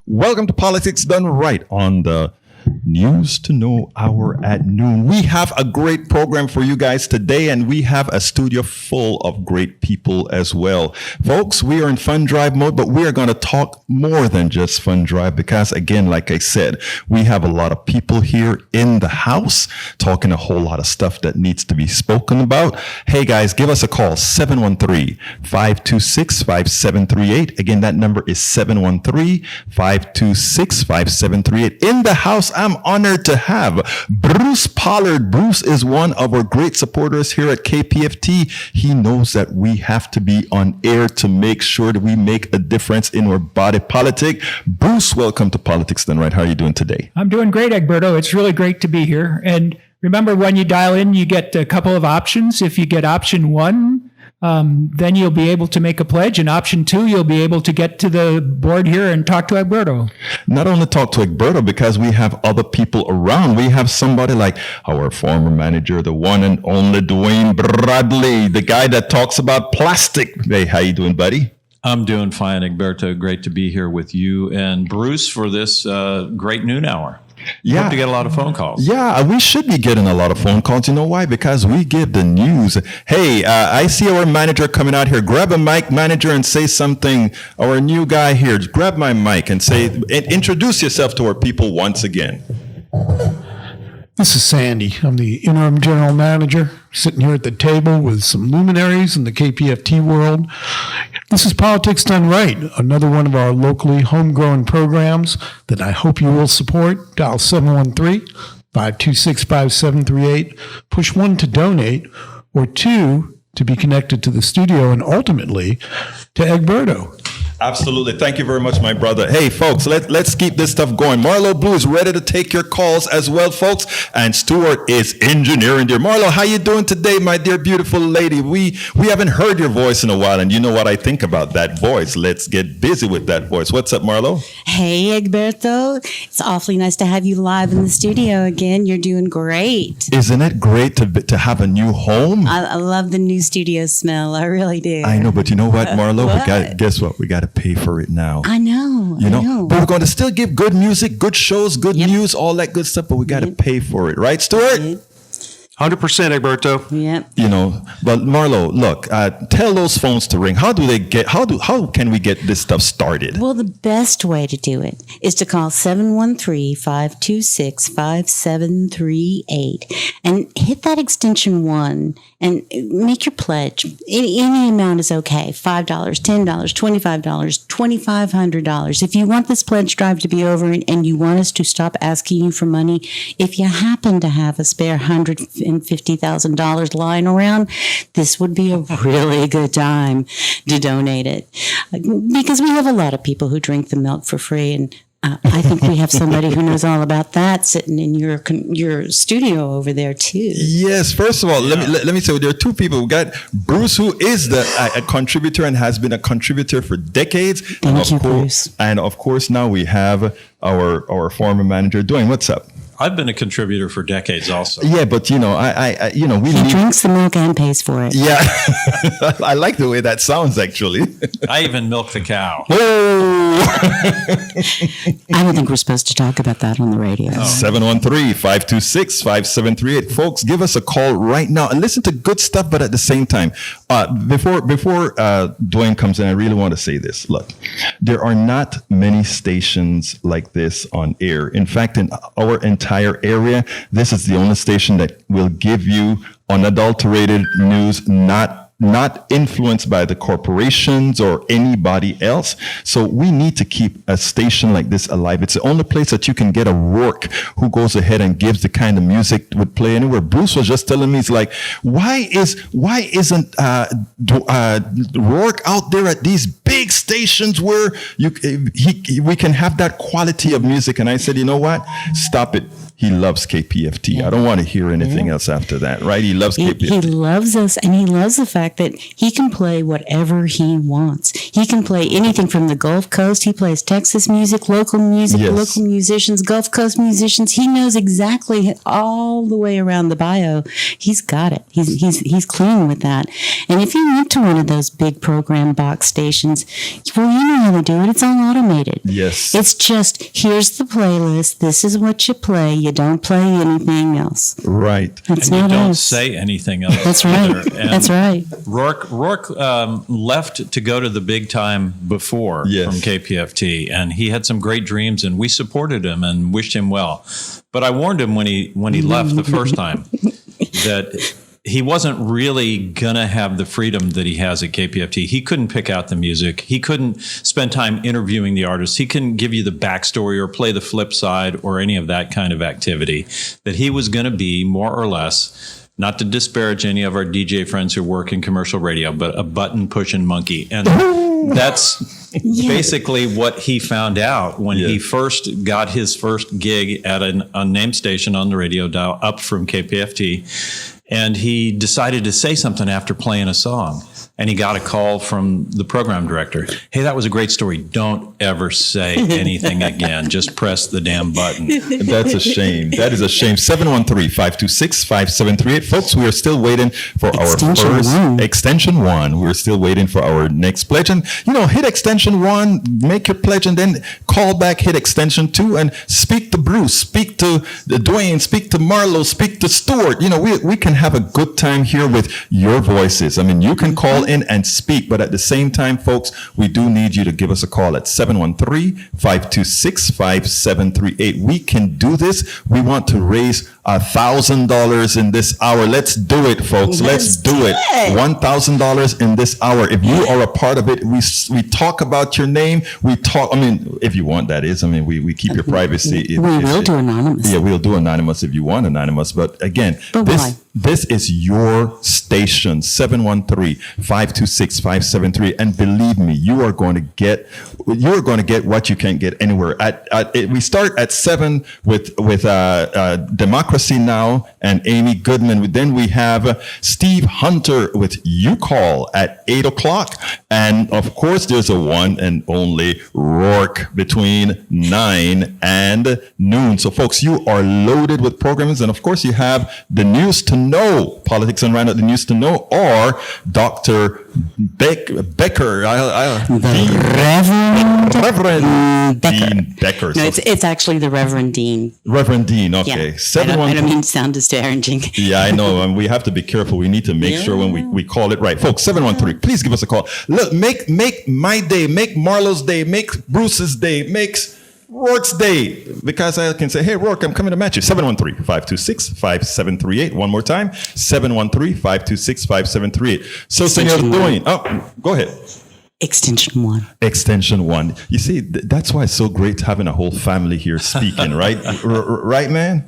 Welcome to Politics Done Right on the News to Know Hour at noon. We have a great program for you guys today, and we have a studio full of great people as well. Folks, we are in fun drive mode, but we are going to talk more than just fun drive because, again, like I said, we have a lot of people here in the house talking a whole lot of stuff that needs to be spoken about. Hey, guys, give us a call, 713-526-5738. Again, that number is 713-526-5738. In the house, I'm honored to have Bruce Pollard. Bruce is one of our great supporters here at KPFT. He knows that we have to be on air to make sure that we make a difference in our body politic. Bruce, welcome to Politics Done Right. How are you doing today? I'm doing great, Egberto. It's really great to be here. And remember, when you dial in, you get a couple of options. If you get option one, then you'll be able to make a pledge. And option two, you'll be able to get to the board here and talk to Egberto. Not only talk to Egberto, because we have other people around. We have somebody like our former manager, the one and only Dwayne Bradley, the guy that talks about plastic. Hey, how you doing, buddy? I'm doing fine, Egberto. Great to be here with you and Bruce for this great noon hour. Yeah. Hope to get a lot of phone calls. Yeah, we should be getting a lot of phone calls. You know why? Because we give the news. Hey, I see our manager coming out here. Grab a mic, manager, and say something. Our new guy here, just grab my mic and say, introduce yourself to our people once again. This is Sandy. I'm the interim general manager, sitting here at the table with some luminaries in the KPFT world. This is Politics Done Right, another one of our locally homegrown programs that I hope you will support. Dial 713-526-5738. Push 1 to donate, or 2 to be connected to the studio, and ultimately to Egberto. Absolutely. Thank you very much, my brother. Hey, folks, let's keep this stuff going. Marlo Blue is ready to take your calls as well, folks. And Stuart is engineering there. Marlo, how you doing today, my dear, beautiful lady? We haven't heard your voice in a while, and you know what I think about that voice. Let's get busy with that voice. What's up, Marlo? Hey, Egberto. It's awfully nice to have you live in the studio again. You're doing great. Isn't it great to have a new home? I love the new studio smell. I really do. I know, but you know what, Marlo? What? Guess what? We got to pay for it now. I know. You know, but we're going to still give good music, good shows, good news, all that good stuff, but we got to pay for it. Right, Stuart? 100%, Egberto. Yep. You know, but Marlo, look, tell those phones to ring. How can we get this stuff started? Well, the best way to do it is to call 713-526-5738 and hit that extension 1 and make your pledge. Any amount is okay. $5, $10, $25, $2,500. If you want this pledge drive to be over and you want us to stop asking you for money, if you happen to have a spare $150,000 lying around, this would be a really good time to donate it. Because we have a lot of people who drink the milk for free, and I think we have somebody who knows all about that sitting in your studio over there too. Yes. First of all, let me say there are two people. We got Bruce, who is a contributor and has been a contributor for decades. Thank you, Bruce. And of course, now we have our former manager, Dwayne. What's up? I've been a contributor for decades also. Yeah, but we He drinks the milk and pays for it. Yeah. I like the way that sounds, actually. I even milk the cow. I don't think we're supposed to talk about that on the radio. 713-526-5738. Folks, give us a call right now and listen to good stuff, but at the same time, before Dwayne comes in, I really want to say this. Look, there are not many stations like this on air. In fact, in our entire area, this is the only station that will give you unadulterated news, not influenced by the corporations or anybody else. So we need to keep a station like this alive. It's the only place that you can get a Rourke who goes ahead and gives the kind of music that would play anywhere. Bruce was just telling me, he's like, why isn't Rourke out there at these big stations where we can have that quality of music? And I said, you know what? Stop it. he loves KPFT. I don't want to hear anything else after that, right? He loves He KPFT. loves us, and he loves the fact that he can play whatever he wants. He can play anything from the Gulf Coast. He plays Texas music, local Yes. musicians, Gulf Coast musicians. He knows exactly all the way around the bio. He's got it. He's clean with that. And if you went to one of those big program box stations, well, you know how they do it. It's all automated. Yes. It's just, here's the playlist. This is what you play. You don't play anything else. Right. That's And you not don't us. say anything else. That's right. either. And That's right. Rourke left to go to the big time before Yes. from KPFT, and he had some great dreams, and we supported him and wished him well. But I warned him when he left the first time that he wasn't really gonna have the freedom that he has at KPFT. He couldn't pick out the music. He couldn't spend time interviewing the artists. He couldn't give you the backstory or play the flip side or any of that kind of activity. That he was going to be more or less, not to disparage any of our DJ friends who work in commercial radio, but a button pushing monkey. And that's basically what he found out when he first got his first gig at a named station on the radio dial up from KPFT. And he decided to say something after playing a song. And he got a call from the program director. Hey, that was a great story. Don't ever say anything again. Just press the damn button. That's a shame. That is a shame. 713-526-5738. Folks, we are still waiting for Extension our first one. extension 1. We're still waiting for our next pledge. And, hit extension 1, make your pledge, and then call back, hit extension 2, and speak to Bruce, speak to Dwayne, speak to Marlo, speak to Stuart. We can have a good time here with your voices. I mean, you can call in and speak, but at the same time, folks, we do need you to give us a call at 713-526-5738. We can do this. We want to raise $1,000 in this hour. Let's do it, folks. Let's do it. $1,000 in this hour. If you are a part of it, we talk about your name. If you want, that is. We keep your privacy. We will do anonymous. Yeah, we'll do anonymous if you want anonymous. But again, why? This is your station, 713-526-573. And believe me, you are going to get what you can't get anywhere. We start at 7 with Democracy Now! And Amy Goodman. Then we have Steve Hunter with You Call at 8 o'clock. And of course, there's a one and only Rourke between 9 and noon. So folks, you are loaded with programs. And of course, you have the News to Know, Politics and Roundup, the News to Know, or Dr. Becker. Reverend Dean Becker. No, it's actually the Reverend Dean. Reverend Dean, okay. Yeah. I don't mean to sound disparaging. Yeah, I know. And we have to be careful. We need to make sure when we call it right. Folks, 713, please give us a call. Look, make my day, make Marlo's day, make Bruce's day, make Rourke's day. Because I can say, hey, Rourke, I'm coming to match you. 713-526-5738. One more time, 713-526-5738. So, Senor Dwayne, go ahead. Extension 1. Extension 1. You see, that's why it's so great having a whole family here speaking, right? Right, man?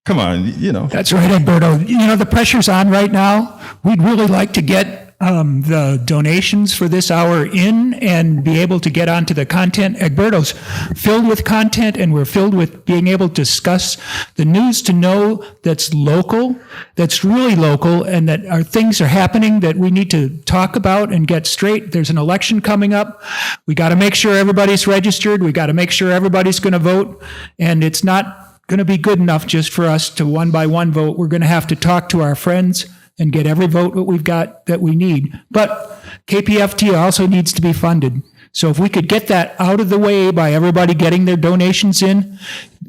Come on, That's right, Egberto. The pressure's on right now. We'd really like to get the donations for this hour in and be able to get onto the content. Egberto's filled with content, and we're filled with being able to discuss the news to know that's local, that's really local, and that things are happening that we need to talk about and get straight. There's an election coming up. We got to make sure everybody's registered. We got to make sure everybody's going to vote, and it's not going to be good enough just for us to one by one vote. We're going to have to talk to our friends and get every vote that we've got that we need. But KPFT also needs to be funded. So if we could get that out of the way by everybody getting their donations in,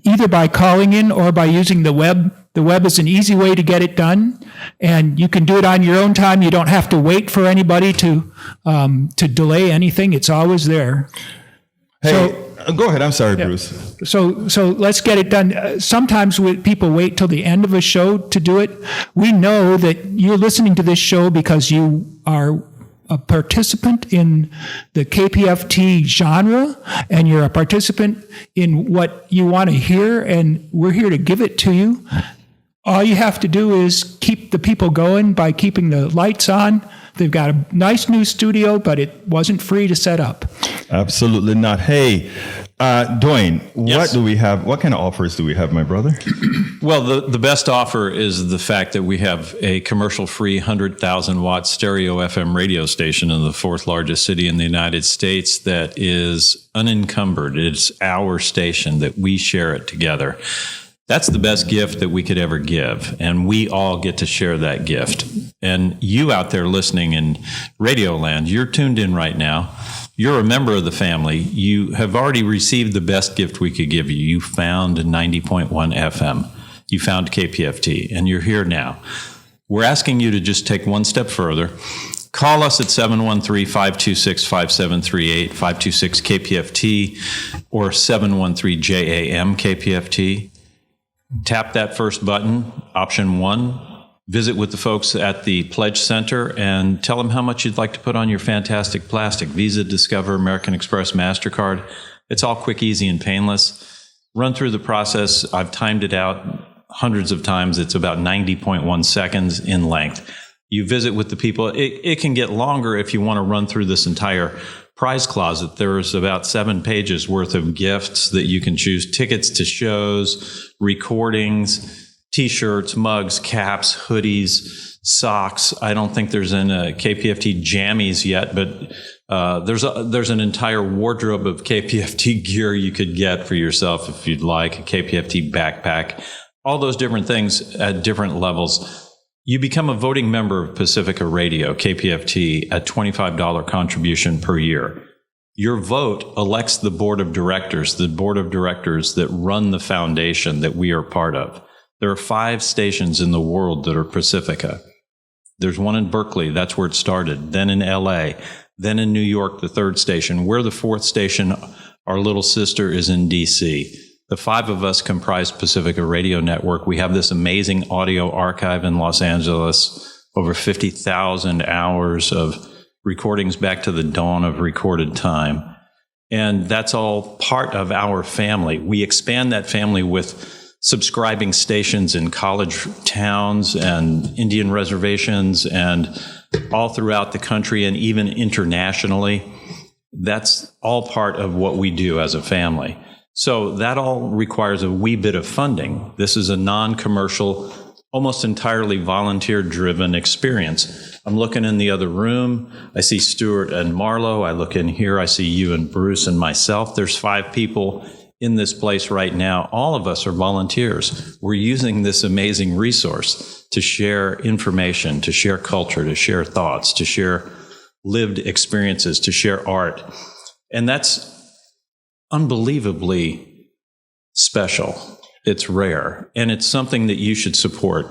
either by calling in or by using the web. The web is an easy way to get it done, and you can do it on your own time. You don't have to wait for anybody to delay anything. It's always there. Hey, go ahead. I'm sorry, Bruce. So let's get it done. Sometimes people wait till the end of a show to do it. We know that you're listening to this show because you are a participant in the KPFT genre, and you're a participant in what you want to hear, and we're here to give it to you. All you have to do is keep the people going by keeping the lights on, They've got a nice new studio, but it wasn't free to set up. Absolutely not. Hey, Dwayne, Yes. what do we have? What kind of offers do we have, my brother? Well, the best offer is the fact that we have a commercial-free 100,000-watt stereo FM radio station in the fourth largest city in the United States that is unencumbered. It's our station that we share it together. That's the best gift that we could ever give, and we all get to share that gift. And you out there listening in Radio Land, you're tuned in right now. You're a member of the family. You have already received the best gift we could give you. You found 90.1 FM. You found KPFT, and you're here now. We're asking you to just take one step further. Call us at 713-526-5738, 526-KPFT, or 713-JAM-KPFT. Tap that first button, option 1. Visit with the folks at the Pledge Center and tell them how much you'd like to put on your fantastic plastic. Visa, Discover, American Express, MasterCard. It's all quick, easy, and painless. Run through the process. I've timed it out hundreds of times. It's about 90.1 seconds in length. You visit with the people. It can get longer if you want to run through this entire prize closet. There's about 7 pages worth of gifts that you can choose. Tickets to shows, recordings, T-shirts, mugs, caps, hoodies, socks. I don't think there's in KPFT jammies yet, but there's an entire wardrobe of KPFT gear you could get for yourself if you'd like, a KPFT backpack, all those different things at different levels. You become a voting member of Pacifica Radio, KPFT, at $25 contribution per year. Your vote elects the board of directors that run the foundation that we are part of. There are 5 stations in the world that are Pacifica. There's one in Berkeley. That's where it started. Then in LA. Then in New York, the 3rd station. We're the 4th station. Our little sister is in DC. The 5 of us comprise Pacifica Radio Network. We have this amazing audio archive in Los Angeles, over 50,000 hours of recordings back to the dawn of recorded time. And that's all part of our family. We expand that family with subscribing stations in college towns and Indian reservations and all throughout the country and even internationally. That's all part of what we do as a family. So that all requires a wee bit of funding. This is a non-commercial, almost entirely volunteer-driven experience. I'm looking in the other room. I see Stuart and Marlo. I look in here. I see you and Bruce and myself. There's 5 people in this place right now. All of us are volunteers. We're using this amazing resource to share information, to share culture, to share thoughts, to share lived experiences, to share art. And that's unbelievably special. It's rare, and it's something that you should support.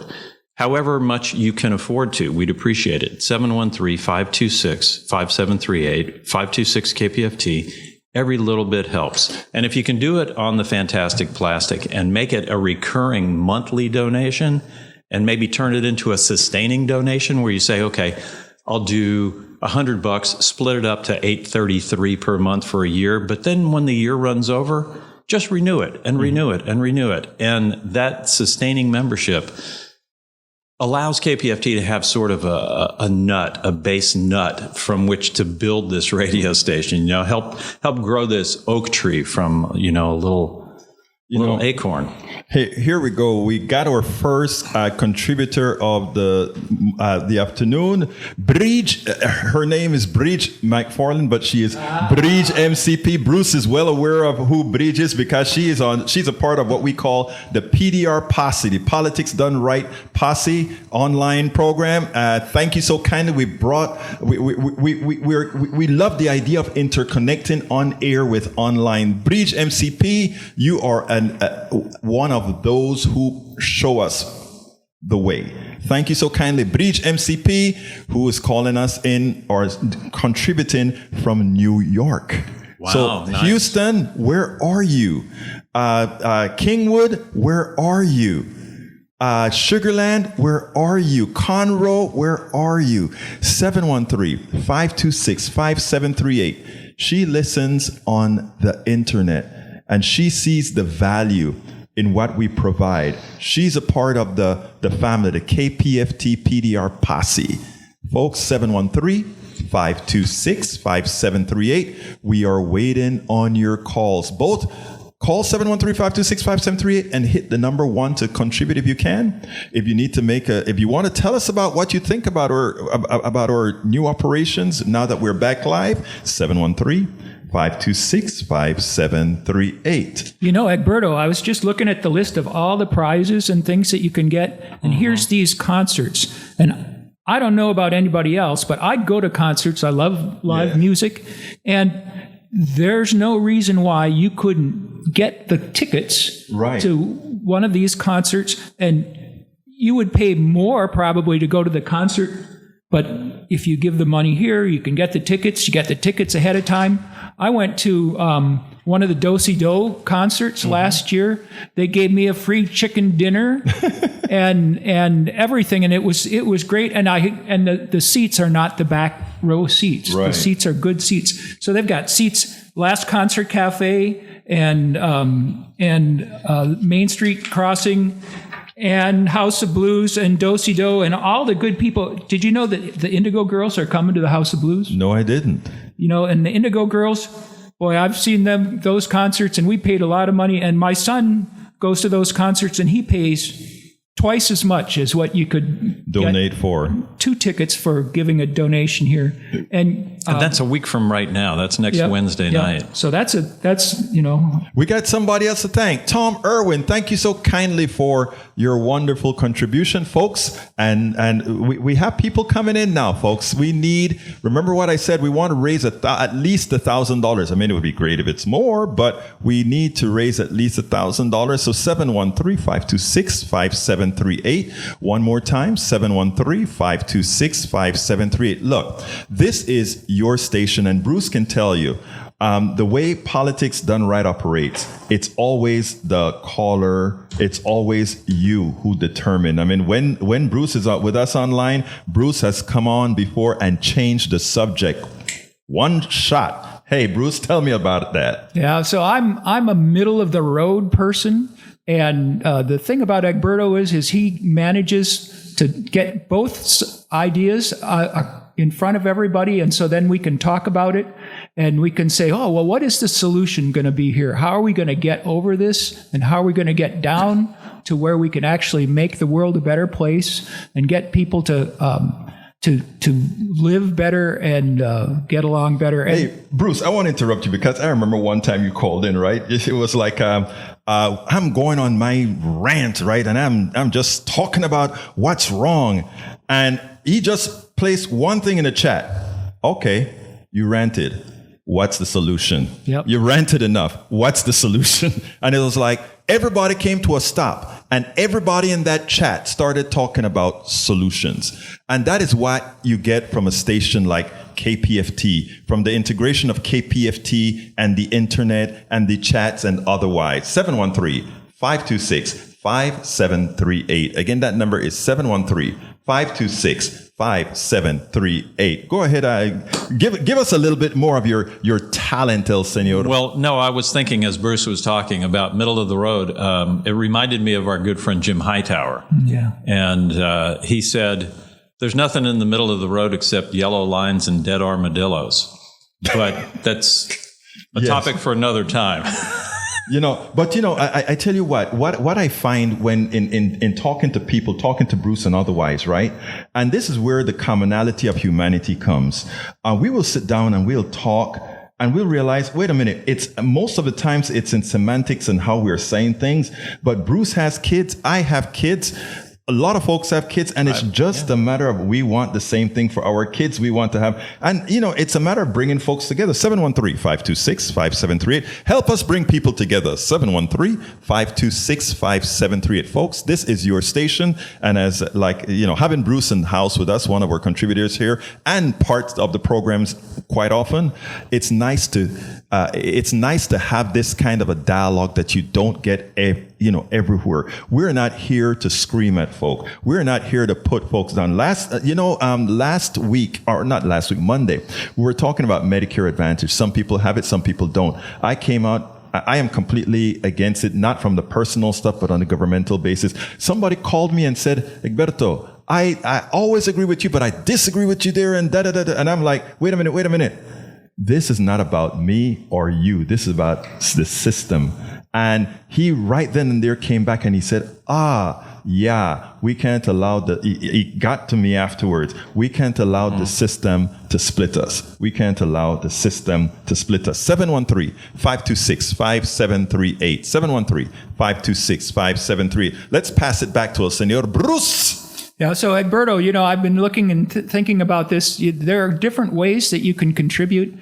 However much you can afford to, we'd appreciate it. 713-526-5738, 526-KPFT. Every little bit helps. And if you can do it on the fantastic plastic and make it a recurring monthly donation and maybe turn it into a sustaining donation where you say, okay, I'll do $100, split it up to $833 per month for a year. But then when the year runs over, just renew it and renew it and renew it. And that sustaining membership allows KPFT to have sort of a base nut from which to build this radio station, help grow this oak tree from, a little acorn. Hey, here we go. We got our first contributor of the afternoon, Bridge. Her name is Bridge McFarland, but she is Bridge MCP. Bruce is well aware of who Bridge is because she's a part of what we call the PDR Posse, the Politics Done Right Posse online program. Thank you so kindly. We love the idea of interconnecting on air with online. Bridge MCP, you are one of those who show us the way. Thank you so kindly, Bridge MCP, who is calling us in or contributing from New York. Wow, so nice. Houston, where are you? Kingwood, where are you? Sugarland, where are you? Conroe, where are you? 713-526-5738. She listens on the internet and she sees the value in what we provide. She's a part of the family, the KPFT PDR Posse. Folks, 713-526-5738. We are waiting on your calls. Both call 713-526-5738 and hit the number 1 to contribute if you can. If you need to if you want to tell us about what you think about our new operations now that we're back live, 713-526-5738. You know, Egberto, I was just looking at the list of all the prizes and things that you can get, and here's these concerts. And I don't know about anybody else, but I'd go to concerts. I love live music, and there's no reason why you couldn't get the tickets to one of these concerts, and you would pay more probably to go to the concert. But if you give the money here, you can get the tickets. You get the tickets ahead of time. I went to one of the Do-Si-Do concerts last year. They gave me a free chicken dinner and everything, and it was great. And the seats are not the back row seats. Right. The seats are good seats. So they've got seats. Last Concert Cafe and Main Street Crossing and House of Blues and Do-Si-Do and all the good people. Did you know that the Indigo Girls are coming to the House of Blues? No, I didn't. You know, and the Indigo Girls, boy, I've seen those concerts, and we paid a lot of money. And my son goes to those concerts, and he pays twice as much as what you could donate for 2 tickets for giving a donation here. And that's a week from right now. That's next Wednesday night. So that's you know. We got somebody else to thank. Tom Irwin, thank you so kindly for your wonderful contribution, folks. And we have people coming in now, folks. We need, remember what I said, we want to raise at least $1,000. I mean, it would be great if it's more, but we need to raise at least $1,000. So 713-526-5738. One more time, 713-526-5738. Look, this is your station, and Bruce can tell you, the way Politics Done Right operates, it's always the caller, it's always you who determine. I mean, when Bruce is with us online, Bruce has come on before and changed the subject. One shot. Hey, Bruce, tell me about that. Yeah, so I'm a middle of the road person. And the thing about Egberto is he manages to get both ideas in front of everybody, and so then we can talk about it, and we can say, oh, well, what is the solution going to be here? How are we going to get over this, and how are we going to get down to where we can actually make the world a better place and get people to live better and get along better. Hey, Bruce, I want to interrupt you because I remember one time you called in, right? It was like, I'm going on my rant, right? And I'm just talking about what's wrong. And he just placed one thing in the chat. Okay, you ranted. What's the solution? Yep. You ranted enough. What's the solution? And it was like, everybody came to a stop, and everybody in that chat started talking about solutions. And that is what you get from a station like KPFT, from the integration of KPFT and the internet and the chats and otherwise. 713-526-5738. Again, that number is 713-526-5738. Go ahead. Give us a little bit more of your talent, El Señor. Well, no, I was thinking as Bruce was talking about middle of the road, it reminded me of our good friend Jim Hightower. Yeah. And he said, there's nothing in the middle of the road except yellow lines and dead armadillos. But that's a topic for another time. I tell you what I find when in talking to people, talking to Bruce and otherwise, right? And this is where the commonality of humanity comes. We will sit down and we'll talk and we'll realize, wait a minute, it's most of the times it's in semantics and how we're saying things. But Bruce has kids. I have kids. A lot of folks have kids, and it's just a matter of we want the same thing for our kids. We want to have, and it's a matter of bringing folks together. 713-526-5738. Help us bring people together. 713-526-5738. Folks, this is your station, and as having Bruce in the house with us, one of our contributors here, and parts of the programs quite often, it's nice to have this kind of a dialogue that you don't get everywhere. We're not here to scream at folk. We're not here to put folks down. Monday, we were talking about Medicare Advantage. Some people have it, some people don't. I came out, I am completely against it, not from the personal stuff, but on a governmental basis. Somebody called me and said, Egberto, I always agree with you, but I disagree with you there and da-da-da-da. And I'm like, wait a minute. This is not about me or you. This is about the system. And he right then and there came back and he said, yeah, we can't allow he got to me afterwards. We can't allow the system to split us. We can't allow the system to split us. 713-526-5738. 713-526-5738. Let's pass it back to el Senor Bruce. Yeah, so Egberto, I've been looking and thinking about this. There are different ways that you can contribute.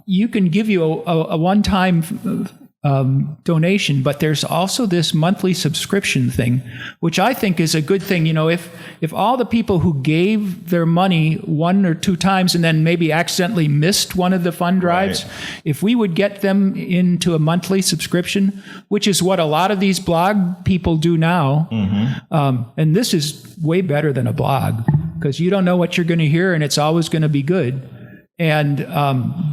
You can give you a one-time donation, but there's also this monthly subscription thing, which I think is a good thing. If all the people who gave their money one or two times and then maybe accidentally missed one of the fund drives, if we would get them into a monthly subscription, which is what a lot of these blog people do now, and this is way better than a blog because you don't know what you're going to hear and it's always going to be good. And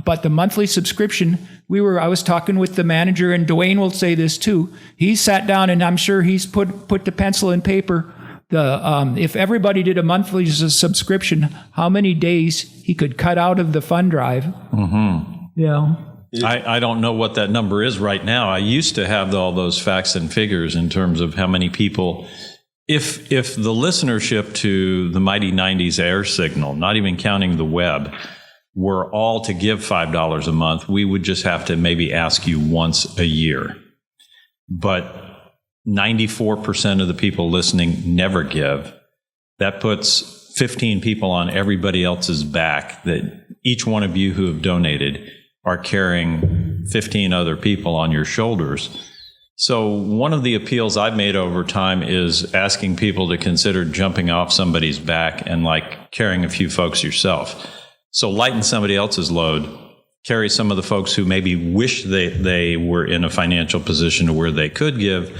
but the monthly subscription, I was talking with the manager, and Dwayne will say this too. He sat down, and I'm sure he's put the pencil and paper. If everybody did a monthly subscription, how many days he could cut out of the fund drive? I don't know what that number is right now. I used to have all those facts and figures in terms of how many people. If the listenership to the Mighty 90s air signal, not even counting the web, were all to give $5 a month, we would just have to maybe ask you once a year. But 94% of the people listening never give. That puts 15 people on everybody else's back, that each one of you who have donated are carrying 15 other people on your shoulders. So one of the appeals I've made over time is asking people to consider jumping off somebody's back and carrying a few folks yourself. So lighten somebody else's load, carry some of the folks who maybe wish they were in a financial position to where they could give,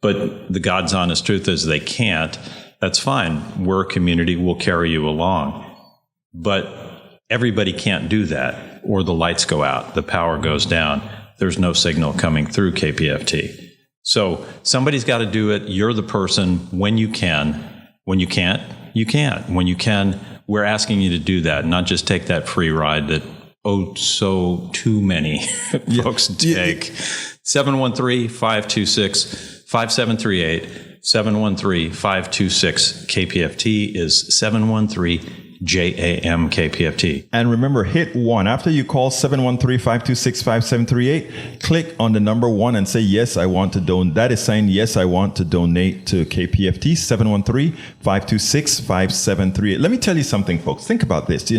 but the God's honest truth is they can't. That's fine. We're a community. We'll carry you along. But everybody can't do that, or the lights go out, the power goes down. There's no signal coming through KPFT. So somebody's got to do it. You're the person when you can. When you can't, you can't. When you can, we're asking you to do that, not just take that free ride that, so too many folks take. 713-526-5738. 713-526-KPFT is 713-JAM KPFT. And remember, hit 1. After you call 713-526-5738, click on the number 1 and say, yes, I want to donate. That is saying, yes, I want to donate to KPFT. 713-526-5738. Let me tell you something, folks. Think about this.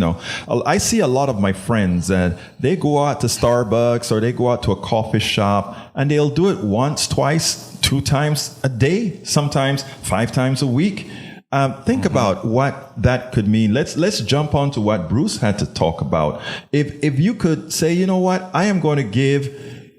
I see a lot of my friends and they go out to Starbucks or they go out to a coffee shop and they'll do it once, twice, 2 times a day, sometimes 5 times a week. Think about what that could mean. Let's jump on to what Bruce had to talk about. If you could say, you know what, I am going to give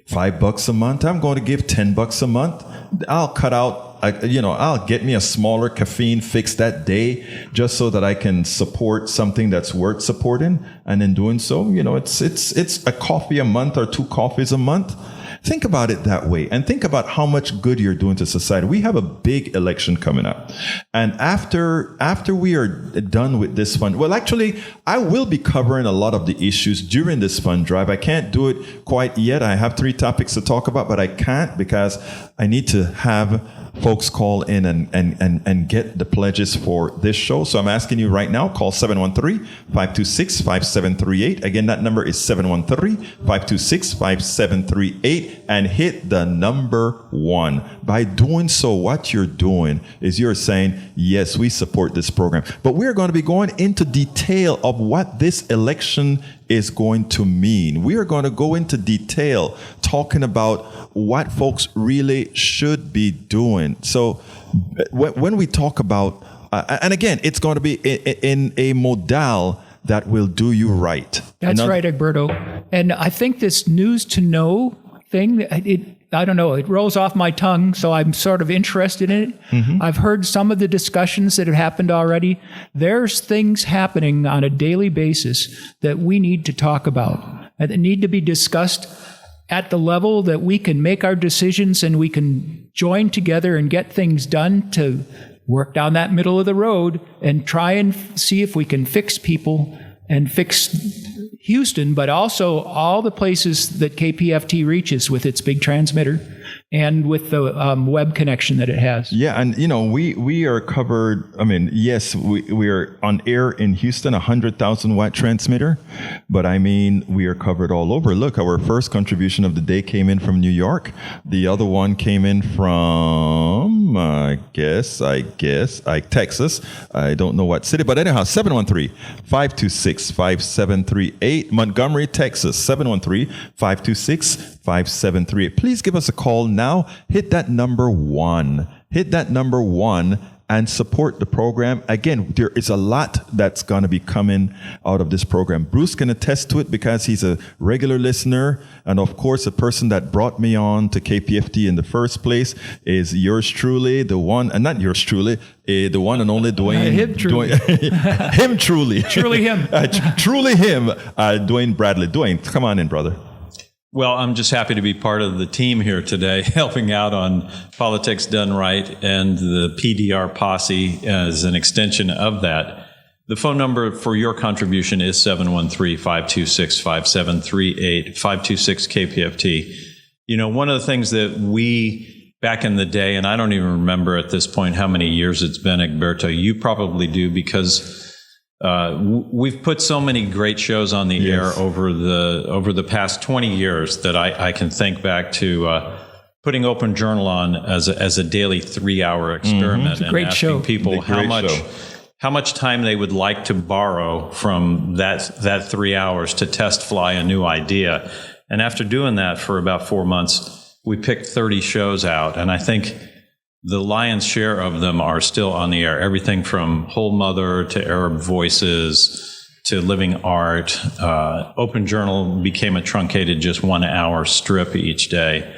$5 a month. I'm going to give $10 a month. I'll cut out, I'll get me a smaller caffeine fix that day just so that I can support something that's worth supporting. And in doing so, it's a coffee a month or 2 coffees a month. Think about it that way and think about how much good you're doing to society. We have a big election coming up. And after we are done with this fund, well, actually, I will be covering a lot of the issues during this fund drive. I can't do it quite yet. I have 3 topics to talk about, but I can't because I need to have folks call in and get the pledges for this show. So I'm asking you right now, call 713-526-5738. Again, that number is 713-526-5738 and hit the number 1. By doing so, what you're doing is you're saying, yes, we support this program. But we're going to be going into detail of what this election is going to mean. We are going to go into detail talking about what folks really should be doing. So when we talk about, and again, it's going to be in a modal that will do you right. That's right, Egberto. And I think this news to know thing, I don't know, it rolls off my tongue, so I'm sort of interested in it. Mm-hmm. I've heard some of the discussions that have happened already. There's things happening on a daily basis that we need to talk about and that need to be discussed at the level that we can make our decisions and we can join together and get things done to work down that middle of the road and try and see if we can fix people and fix Houston, but also all the places that KPFT reaches with its big transmitter and with the web connection that it has. Yeah, and we are covered. I mean, yes, we are on air in Houston, 100,000 watt transmitter, but I mean, we are covered all over. Look, our first contribution of the day came in from New York. The other one came in from, I guess, Texas. I don't know what city, but anyhow, 713-526-5738, Montgomery, Texas, 713-526-5738. Please give us a call now. Hit that number one and support the program. Again, there is a lot that's going to be coming out of this program. Bruce can attest to it because he's a regular listener. And of course, the person that brought me on to KPFT in the first place is yours truly, the one, and not yours truly, the one and only Dwayne. Him truly. Him truly. Truly him. Truly him, Dwayne Bradley. Dwayne, come on in, brother. Well, I'm just happy to be part of the team here today, helping out on Politics Done Right and the PDR posse as an extension of that. The phone number for your contribution is 713-526-5738, 526-KPFT. One of the things that we, back in the day, and I don't even remember at this point how many years it's been, Egberto, you probably do, because we've put so many great shows on the air over the past 20 years that I can think back to putting Open Journal on as a daily 3-hour experiment and great asking show. people how much time they would like to borrow from that 3 hours to test fly a new idea. And after doing that for about 4 months, we picked 30 shows out, and I think the lion's share of them are still on the air. Everything from Whole Mother to Arab Voices to Living Art. Open Journal became a truncated just 1 hour strip each day.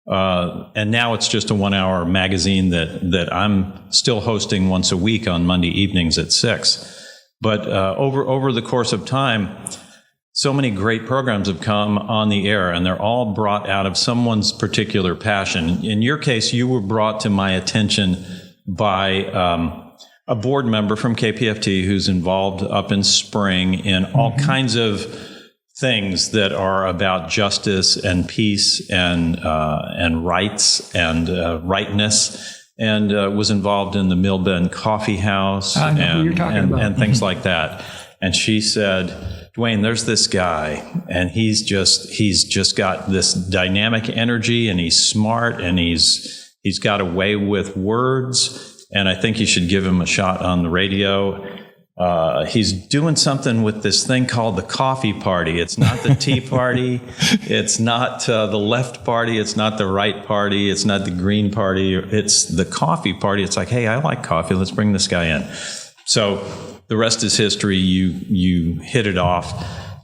And now it's just a 1 hour magazine that I'm still hosting once a week on Monday evenings at 6. But over the course of time, so many great programs have come on the air, and they're all brought out of someone's particular passion. In your case, you were brought to my attention by a board member from KPFT who's involved up in Spring in all kinds of things that are about justice and peace and rights and rightness, and was involved in the Millbend Coffee House and things like that. And she said, Dwayne, there's this guy, and he's just got this dynamic energy, and he's smart, and he's got a way with words, and I think you should give him a shot on the radio. He's doing something with this thing called the Coffee Party. It's not the Tea Party. It's not the left party. It's not the right party. It's not the Green Party. It's the Coffee Party. It's like, hey, I like coffee. Let's bring this guy in. So the rest is history. You hit it off.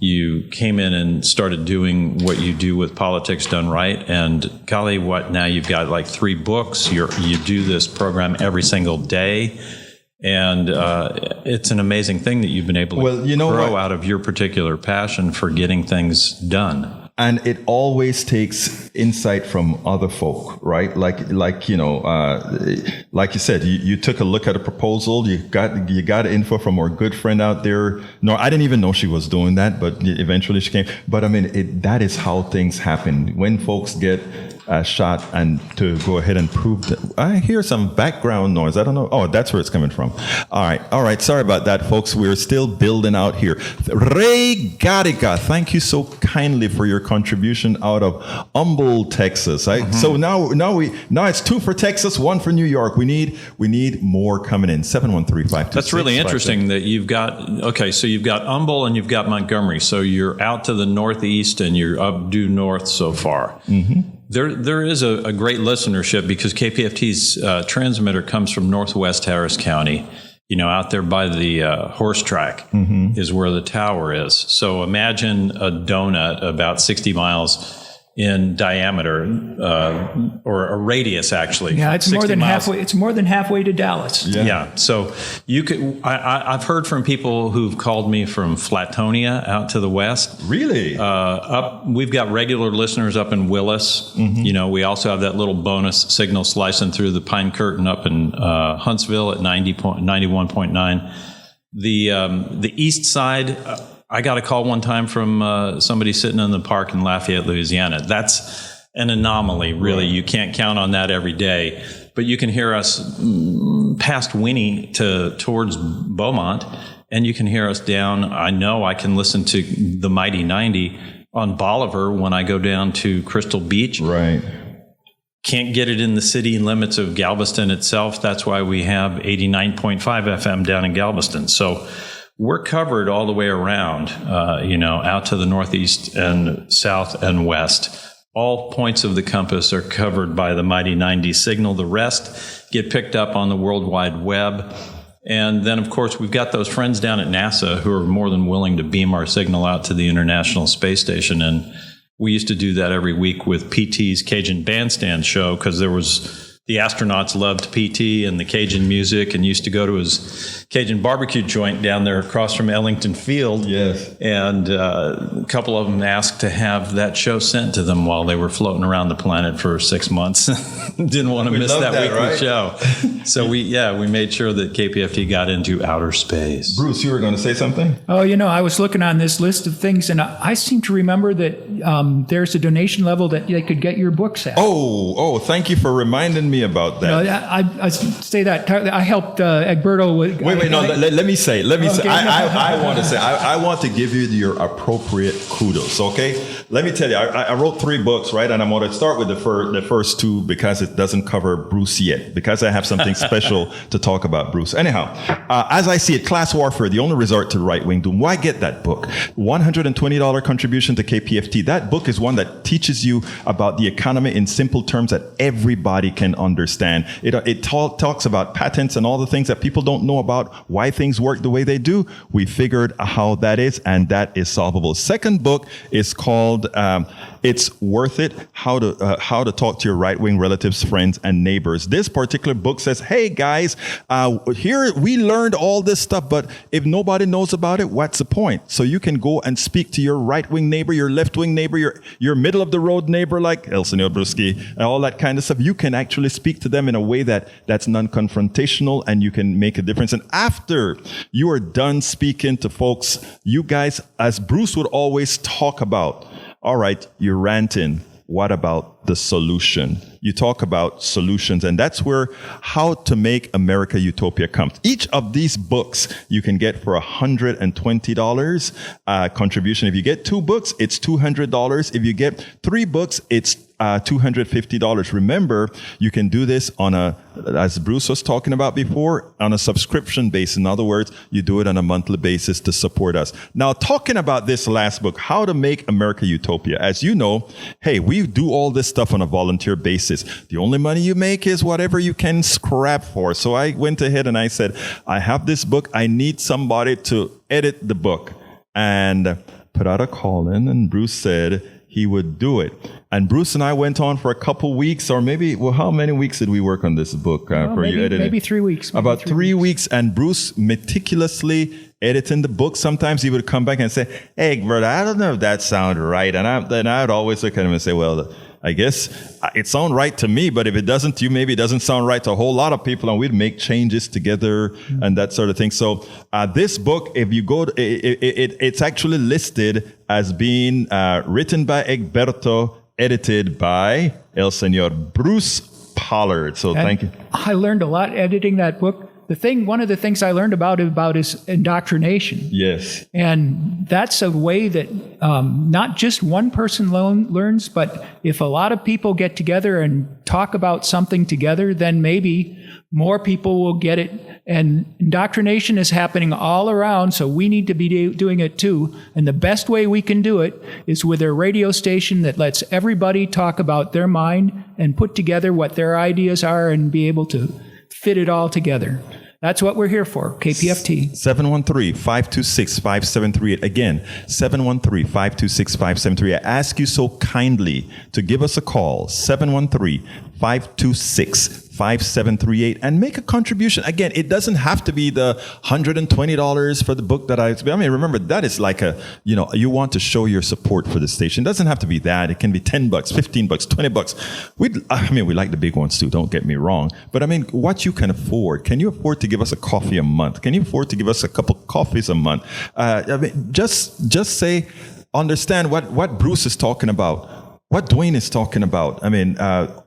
You came in and started doing what you do with Politics Done Right. And golly, now you've got like 3 books. You do this program every single day. And it's an amazing thing that you've been able to grow out of your particular passion for getting things done. And it always takes insight from other folk, right? Like you said, you took a look at a proposal. You got info from our good friend out there. No, I didn't even know she was doing that, but eventually she came. But I mean, that is how things happen when folks get a shot and to go ahead and prove that. I hear some background noise. I don't know. Oh, that's where it's coming from. All right. Sorry about that, folks. We're still building out here. Ray Gatica, thank you so kindly for your contribution out of Humboldt, Texas. So now it's 2 for Texas, 1 for New York. We need more coming in. 713-526. That's really interesting that you've got Humboldt and you've got Montgomery. So you're out to the northeast and you're up due north so far. Mm-hmm. There is a great listenership because KPFT's transmitter comes from Northwest Harris County. Out there by the horse track is where the tower is. So imagine a donut about 60 miles in diameter, or a radius actually. Yeah, it's 60 more than miles. halfway. It's more than halfway to Dallas. Yeah. So you could. I've heard from people who've called me from Flatonia out to the west. Really? Up, we've got regular listeners up in Willis. You know, we also have that little bonus signal slicing through the Pine Curtain up in Huntsville at 91.9. The east side. I got a call one time from somebody sitting in the park in Lafayette, Louisiana. That's an anomaly, really. Right. You can't count on that every day. But you can hear us past Winnie towards Beaumont, and you can hear us down. I know I can listen to the Mighty 90 on Bolivar when I go down to Crystal Beach. Right. Can't get it in the city limits of Galveston itself. That's why we have 89.5 FM down in Galveston. So we're covered all the way around, out to the northeast and south and west. All points of the compass are covered by the Mighty 90 signal. The rest get picked up on the World Wide Web. And then, of course, we've got those friends down at NASA who are more than willing to beam our signal out to the International Space Station. And we used to do that every week with PT's Cajun Bandstand show, because the astronauts loved PT and the Cajun music, and used to go to his Cajun barbecue joint down there across from Ellington Field. Yes. And a couple of them asked to have that show sent to them while they were floating around the planet for 6 months. Didn't want to miss that weekly right? show. So we made sure that KPFT got into outer space. Bruce, you were going to say something? Oh, I was looking on this list of things, and I seem to remember that there's a donation level that they could get your books at. Oh, thank you for reminding me about that. I say that. I helped Egberto with... Wait, no, let me say. Okay. I want to say, I want to give you your appropriate kudos, okay? Let me tell you, I wrote 3 books, right? And I'm going to start with the first 2 because it doesn't cover Bruce yet, because I have something special to talk about Bruce. Anyhow, as I see it, Class Warfare, the only resort to right-wing doom. Why get that book? $120 contribution to KPFT. That book is one that teaches you about the economy in simple terms that everybody can understand. It talks about patents and all the things that people don't know about, why things work the way they do. We figured how that is, and that is solvable. Second book is called It's Worth It, How to Talk to Your Right-Wing Relatives, Friends, and Neighbors. This particular book says, hey guys, here we learned all this stuff, but if nobody knows about it, what's the point? So you can go and speak to your right-wing neighbor, your left-wing neighbor, your middle-of-the-road neighbor, like El Señor Bruschi, and all that kind of stuff. You can actually speak to them in a way that's non-confrontational, and you can make a difference. And after you are done speaking to folks, you guys, as Bruce would always talk about, all right, you're ranting. What about the solution? You talk about solutions, and that's where How to Make America Utopia comes. Each of these books you can get for $120 contribution. If you get 2 books, it's $200. If you get 3 books, it's $250. Remember, you can do this on as Bruce was talking about before, on a subscription basis. In other words, you do it on a monthly basis to support us. Now, talking about this last book, How to Make America Utopia. As you know, hey, we do all this stuff on a volunteer basis. The only money you make is whatever you can scrap for. So I went ahead and I said, I have this book. I need somebody to edit the book. And put out a call in, and Bruce said he would do it. And Bruce and I went on for a couple weeks, or maybe, how many weeks did we work on this book for you editing? Maybe 3 weeks. About 3 weeks. And Bruce meticulously editing the book. Sometimes he would come back and say, hey, Bert, I don't know if that sounds right. And then I would always look at him and say, well, I guess it sounds right to me, but if it doesn't to you, maybe it doesn't sound right to a whole lot of people, and we'd make changes together and that sort of thing. So this book, if you go to, it's actually listed as being written by Egberto, edited by El Señor Bruce Pollard. So thank you. I learned a lot editing that book. One of the things I learned about is indoctrination. Yes. And that's a way that not just one person learns, but if a lot of people get together and talk about something together, then maybe more people will get it. And indoctrination is happening all around, so we need to be doing it too. And the best way we can do it is with a radio station that lets everybody talk about their mind and put together what their ideas are and be able to fit it all together. That's what we're here for, KPFT. 713-526-5738. Again, 713-526-5738. I ask you so kindly to give us a call, 713-526-5738, and make a contribution. Again, it doesn't have to be the $120 for the book that I mean, remember, that is like you want to show your support for the station. It doesn't have to be that. It can be $10, $15, $20. We like the big ones too, don't get me wrong. But I mean, what you can afford. Can you afford to give us a coffee a month? Can you afford to give us a couple coffees a month? Just say, understand what Bruce is talking about, what Dwayne is talking about. I mean,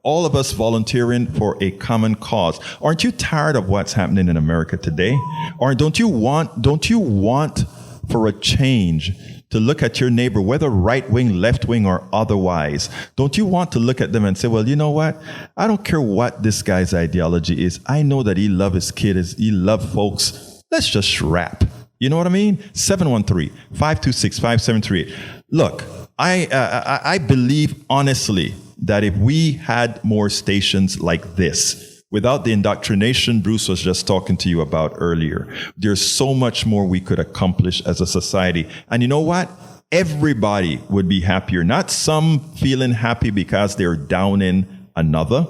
all of us volunteering for a common cause. Aren't you tired of what's happening in America today? Or don't you want for a change to look at your neighbor, whether right wing, left wing, or otherwise? Don't you want to look at them and say, well, you know what? I don't care what this guy's ideology is. I know that he loves his kids. He loves folks. Let's just rap. You know what I mean? 713-526-5738. Look, I believe honestly that if we had more stations like this, without the indoctrination Bruce was just talking to you about earlier, there's so much more we could accomplish as a society. And you know what? Everybody would be happier. Not some feeling happy because they're down in another.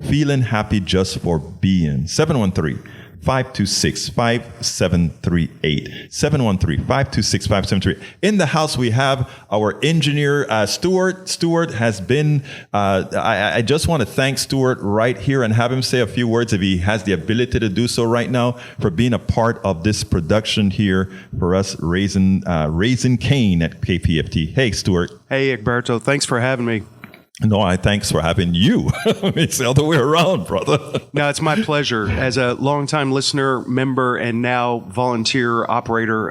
Feeling happy just for being. 713-526-5738. 713-526-5738. In the house, we have our engineer, Stuart. Stuart has been, I just want to thank Stuart right here and have him say a few words, if he has the ability to do so right now, for being a part of this production here for us, Raising Cane at KPFT. Hey, Stuart. Hey, Egberto. Thanks for having me. No, thanks for having you. It's the other way around, brother. No, it's my pleasure. As a longtime listener, member, and now volunteer operator,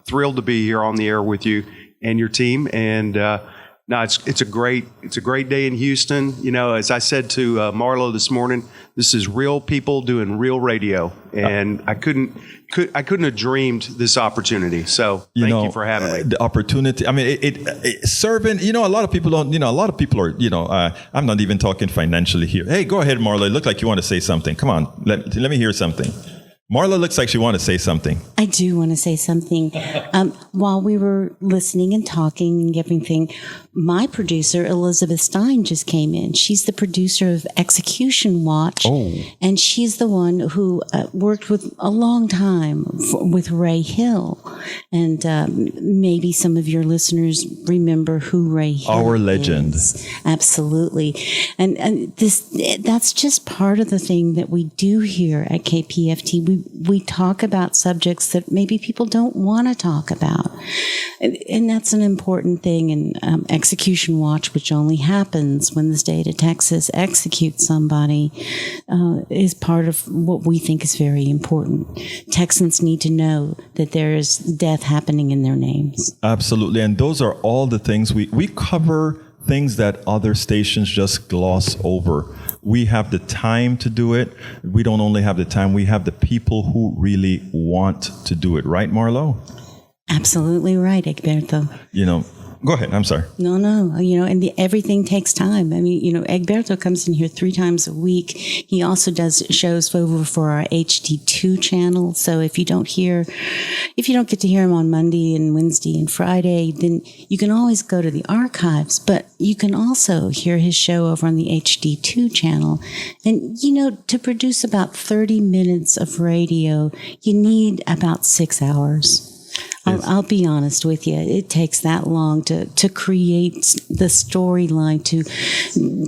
thrilled to be here on the air with you and your team. And it's a great day in Houston. You know, as I said to Marlo this morning, this is real people doing real radio, and I couldn't have dreamed this opportunity. So thank you for having me. The opportunity. I mean, it serving. You know, a lot of people don't. You know, a lot of people are. You know, I'm not even talking financially here. Hey, go ahead, Marla. Look like you want to say something. Come on, let me hear something. Marla looks like she wants to say something. I do want to say something. While we were listening and talking and everything, my producer, Elizabeth Stein, just came in. She's the producer of Execution Watch. Oh. And she's the one who worked with a long time with Ray Hill. And maybe some of your listeners remember who Ray Hill is. Our legend. Absolutely. And that's just part of the thing that we do here at KPFT. We talk about subjects that maybe people don't want to talk about. And that's an important thing. And Execution Watch, which only happens when the state of Texas executes somebody, is part of what we think is very important. Texans need to know that there is death happening in their names. Absolutely. And those are all the things we cover, things that other stations just gloss over. We have the time to do it. We don't only have the time, we have the people who really want to do it. Right, Marlo? Absolutely right, Egberto. You know, go ahead. I'm sorry. No. You know, and everything takes time. I mean, you know, Egberto comes in here 3 times a week. He also does shows over for our HD2 channel. So if you don't get to hear him on Monday and Wednesday and Friday, then you can always go to the archives. But you can also hear his show over on the HD2 channel. And, you know, to produce about 30 minutes of radio, you need about 6 hours. I'll be honest with you. It takes that long to create the storyline, to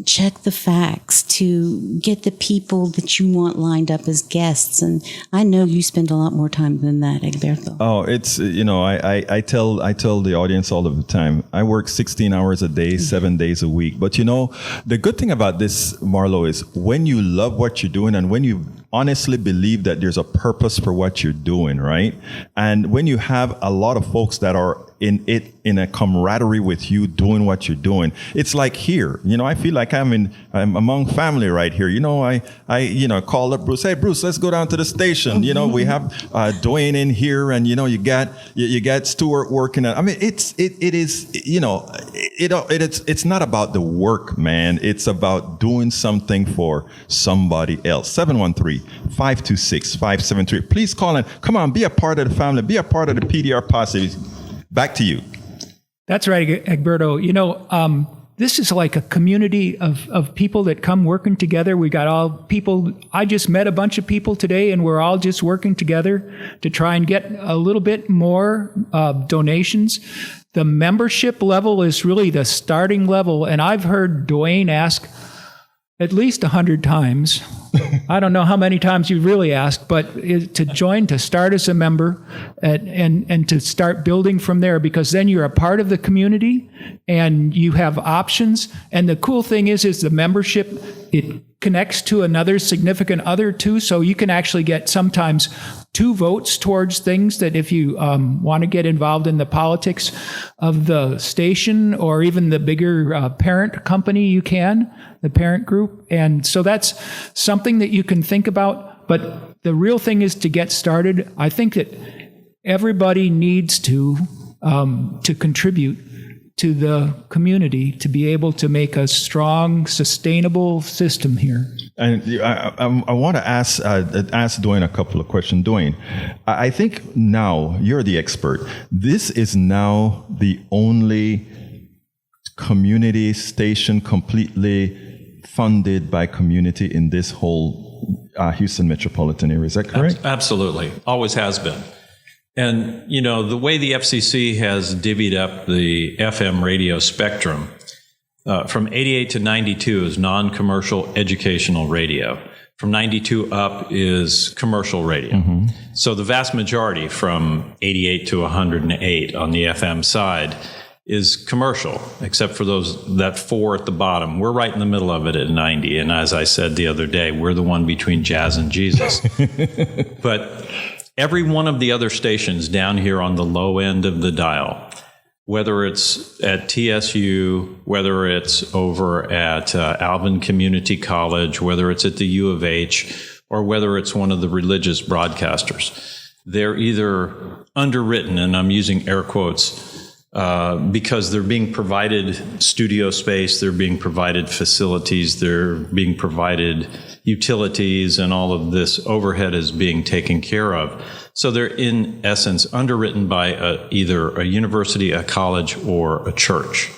check the facts, to get the people that you want lined up as guests. And I know you spend a lot more time than that, Egberto. Oh, it's, you know, I tell the audience all of the time, I work 16 hours a day, 7 days a week. But, you know, the good thing about this, Marlo, is when you love what you're doing and when you honestly believe that there's a purpose for what you're doing, right? And when you have a lot of folks that are in a camaraderie with you doing what you're doing. It's like here, I feel like I'm among family right here. I called up Bruce. Hey, Bruce, let's go down to the station. We have Dwayne in here, and you got Stuart working. I mean, it's not about the work, man. It's about doing something for somebody else. 713-526-573. Please call in. Come on, be a part of the family. Be a part of the PDR posse. Back to you. That's right, Egberto. This is like a community of people that come working together. We got all people. I just met a bunch of people today, and we're all just working together to try and get a little bit more donations. The membership level is really the starting level, and I've heard Dwayne ask at least 100 times. I don't know how many times you've really asked, but to join, to start as a member, and to start building from there, because then you're a part of the community and you have options. And the cool thing is the membership, it connects to another significant other too, so you can actually get sometimes 2 votes towards things that if you want to get involved in the politics of the station or even the bigger parent company, you can, the parent group. And so that's something that you can think about. But the real thing is to get started. I think that everybody needs to contribute to the community to be able to make a strong, sustainable system here. And I want to ask Dwayne a couple of questions. Dwayne, I think now you're the expert. This is now the only community station completely funded by community in this whole Houston metropolitan area. Is that correct? Absolutely. Always has been. And, the way the FCC has divvied up the FM radio spectrum, from 88 to 92 is non-commercial educational radio. From 92 up is commercial radio. Mm-hmm. So the vast majority from 88 to 108 on the FM side is commercial, except for that 4 at the bottom. We're right in the middle of it at 90. And as I said the other day, we're the one between jazz and Jesus. But every one of the other stations down here on the low end of the dial, whether it's at TSU, whether it's over at Alvin Community College, whether it's at the U of H, or whether it's one of the religious broadcasters, they're either underwritten, and I'm using air quotes, because they're being provided studio space, they're being provided facilities, they're being provided utilities, and all of this overhead is being taken care of. So they're in essence underwritten by either a university, a college, or a church.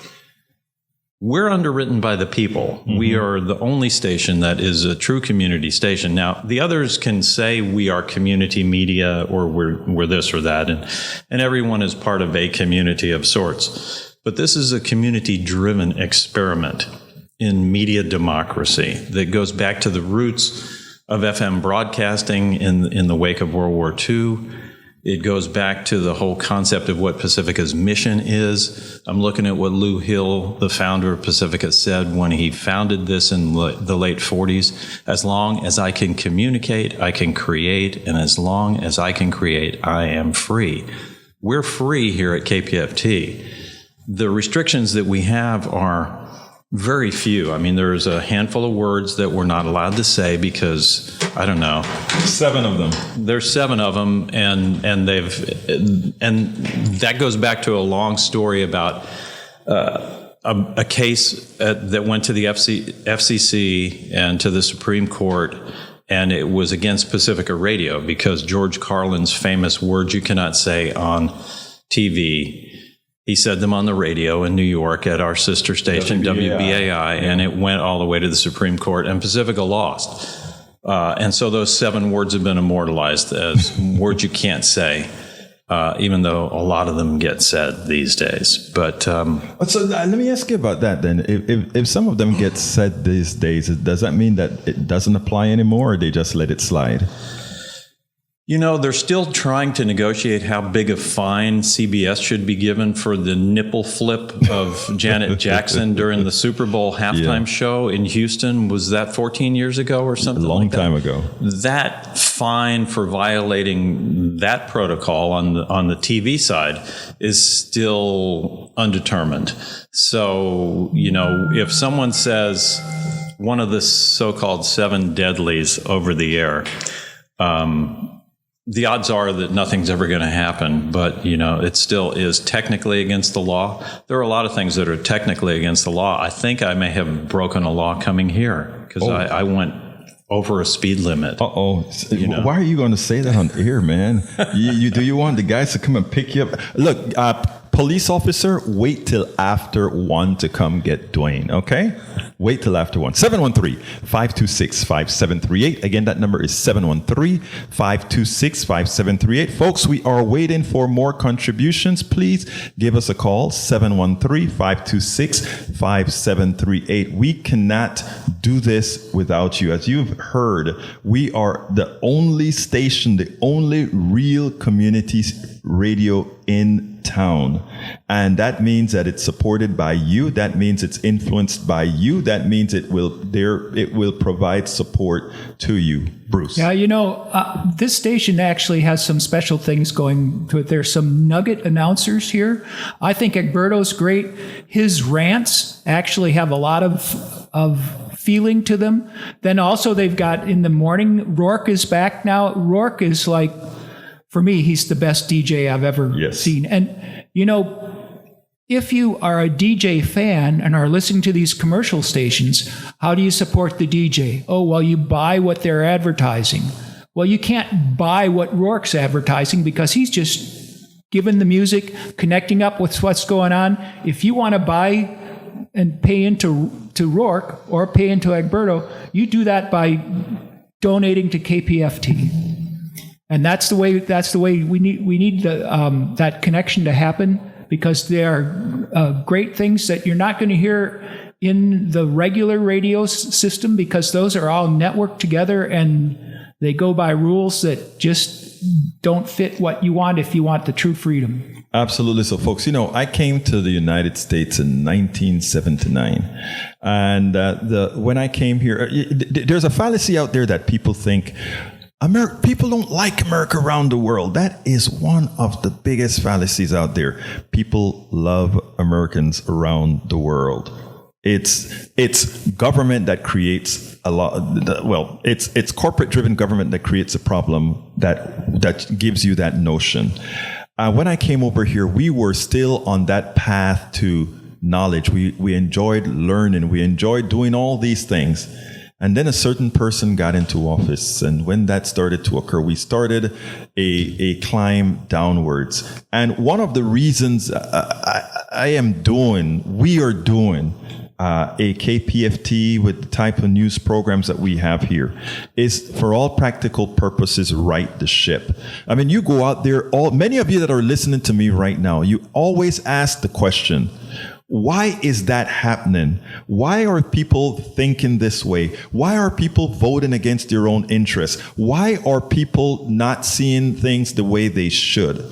We're underwritten by the people. Mm-hmm. We are the only station that is a true community station. Now, the others can say we are community media or we're this or that, and everyone is part of a community of sorts. But this is a community-driven experiment in media democracy that goes back to the roots of FM broadcasting in the wake of World War II. It goes back to the whole concept of what Pacifica's mission is. I'm looking at what Lou Hill, the founder of Pacifica, said when he founded this in the late 40s. As long as I can communicate, I can create, and as long as I can create, I am free. We're free here at KPFT. The restrictions that we have are very few. I mean, there's a handful of words that we're not allowed to say because, I don't know. 7 of them. There's 7 of them, and that goes back to a long story about a case that went to the FCC and to the Supreme Court, and it was against Pacifica Radio because George Carlin's famous words you cannot say on TV, he said them on the radio in New York at our sister station, WBAI, and it went all the way to the Supreme Court, and Pacifica lost. And so those 7 words have been immortalized as words you can't say, even though a lot of them get said these days. But so let me ask you about that then. If some of them get said these days, does that mean that it doesn't apply anymore, or they just let it slide? You know, they're still trying to negotiate how big a fine CBS should be given for the nipple flip of Janet Jackson during the Super Bowl halftime show in Houston. Was that 14 years ago or something? A long like that? time ago. That fine for violating that protocol on the TV side is still undetermined. So, you know, if someone says one of the so-called 7 deadlies over the air, the odds are that nothing's ever going to happen, but, you know, it still is technically against the law. There are a lot of things that are technically against the law. I think I may have broken a law coming here because I went over a speed limit. You know? Why are you going to say that on air, man? Do you want the guys to come and pick you up? Look, police officer, wait till after 1 to come get Dwayne, okay? Wait till after 1. 713-526-5738. Again, that number is 713-526-5738. Folks, we are waiting for more contributions. Please give us a call, 713-526-5738. We cannot do this without you. As you've heard, we are the only station, the only real community radio in town. And that means that it's supported by you. That means it's influenced by you. That means it will provide support to you. Bruce. Yeah, you know, this station actually has some special things going to it. There's some nugget announcers here. I think Egberto's great. His rants actually have a lot of feeling to them. Then also they've got in the morning, Rourke is back now. Rourke is like, for me, he's the best DJ I've ever seen. And, you know, if you are a DJ fan and are listening to these commercial stations, how do you support the DJ? Oh, well, you buy what they're advertising. Well, you can't buy what Rourke's advertising because he's just giving the music, connecting up with what's going on. If you want to buy and pay into Rourke or pay into Egberto, you do that by donating to KPFT. And that's the way we need that connection to happen, because there are great things that you're not going to hear in the regular radio system, because those are all networked together and they go by rules that just don't fit what you want if you want the true freedom. Absolutely. So, folks, you know, I came to the United States in 1979. And when I came here, there's a fallacy out there that people think, people don't like America around the world. That is one of the biggest fallacies out there. People love Americans around the world. It's government that creates a lot. It's corporate driven government that creates a problem that gives you that notion. When I came over here, we were still on that path to knowledge. We enjoyed learning. We enjoyed doing all these things. And then a certain person got into office. And when that started to occur, we started a climb downwards. And one of the reasons we are doing a KPFT with the type of news programs that we have here is, for all practical purposes, right the ship. I mean, you go out there, many of you that are listening to me right now, you always ask the question, why is that happening? Why are people thinking this way? Why are people voting against their own interests? Why are people not seeing things the way they should?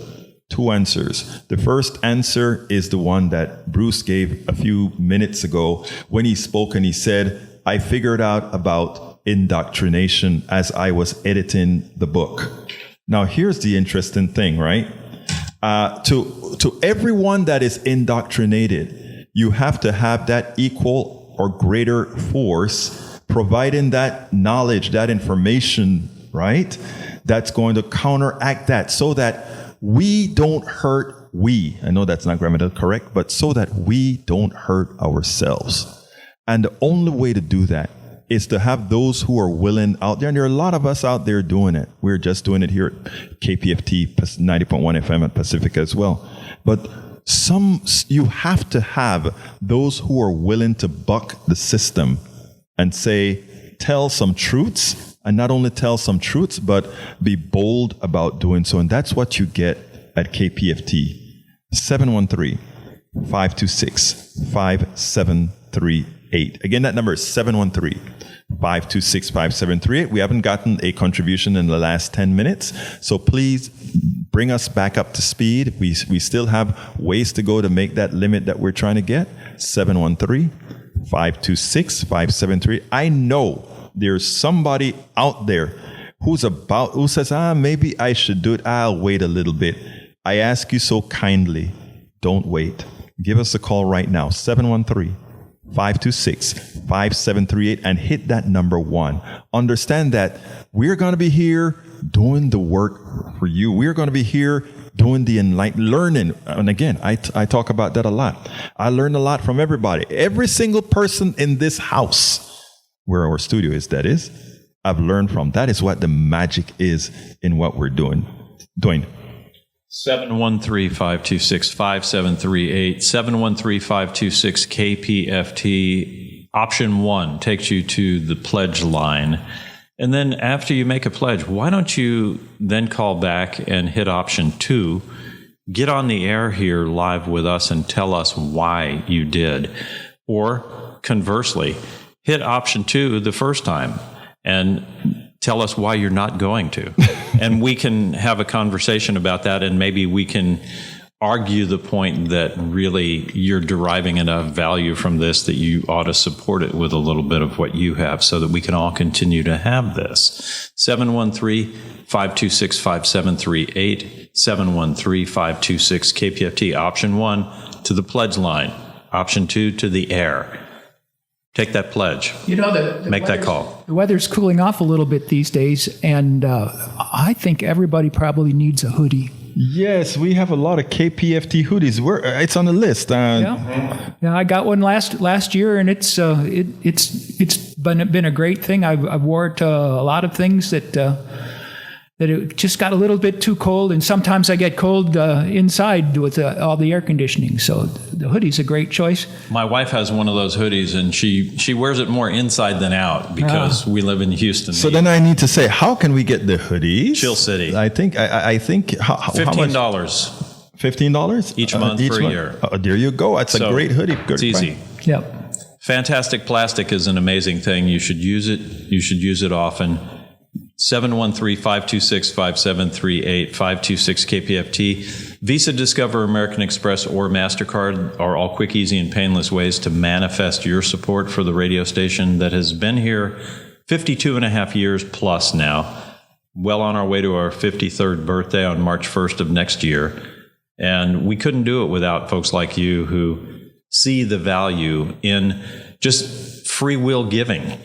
2 answers. The first answer is the one that Bruce gave a few minutes ago when he spoke, and he said, I figured out about indoctrination as I was editing the book. Now, here's the interesting thing, right? To everyone that is indoctrinated, you have to have that equal or greater force providing that knowledge, that information, right? That's going to counteract that, so that we don't hurt I know that's not grammatically correct, but so that we don't hurt ourselves. And the only way to do that is to have those who are willing out there. And there are a lot of us out there doing it. We're just doing it here at KPFT 90.1 FM at Pacifica as well. But you have to have those who are willing to buck the system and tell some truths, and not only tell some truths, but be bold about doing so. And that's what you get at KPFT. 713-526-5738. Again, that number is 526-5738. We haven't gotten a contribution in the last 10 minutes. So please bring us back up to speed. We still have ways to go to make that limit that we're trying to get. 713-526-5738. I know there's somebody out there who says, maybe I should do it. I'll wait a little bit. I ask you so kindly, don't wait. Give us a call right now, 713-526-5738, and hit that number 1. Understand that we're going to be here doing the work for you. We're going to be here doing the learning. And again, I talk about that a lot. I learn a lot from everybody. Every single person in this house, where our studio is, that is, I've learned from. That is what the magic is in what we're doing. 713-526-5738, 713-526-KPFT. Option 1 takes you to the pledge line. And then after you make a pledge, why don't you then call back and hit option 2, get on the air here live with us and tell us why you did. Or conversely, hit option 2 the first time and tell us why you're not going to. And we can have a conversation about that, and maybe we can argue the point that really you're deriving enough value from this that you ought to support it with a little bit of what you have so that we can all continue to have this. 713-526-5738, 713-526-KPFT. Option 1 to the pledge line. Option 2 to the air. Take that pledge. Make that call. The weather's cooling off a little bit these days, and I think everybody probably needs a hoodie. Yes, we have a lot of KPFT hoodies. It's on the list. Yeah, I got one last year, and it's been a great thing. I've wore it to a lot of things that it just got a little bit too cold, and sometimes I get cold inside with all the air conditioning. So the hoodie's a great choice. My wife has one of those hoodies, and she wears it more inside than out because we live in Houston. So then I need to say, how can we get the hoodies? Chill City. I think how $15. $15 each month for a year. There you go. That's a great hoodie. It's easy. Yep. Fantastic plastic is an amazing thing. You should use it. You should use it often. 713-526-5738, 526-KPFT. Visa, Discover, American Express, or MasterCard are all quick, easy, and painless ways to manifest your support for the radio station that has been here 52 and a half years plus now. Well on our way to our 53rd birthday on March 1st of next year. And we couldn't do it without folks like you who see the value in just free will giving.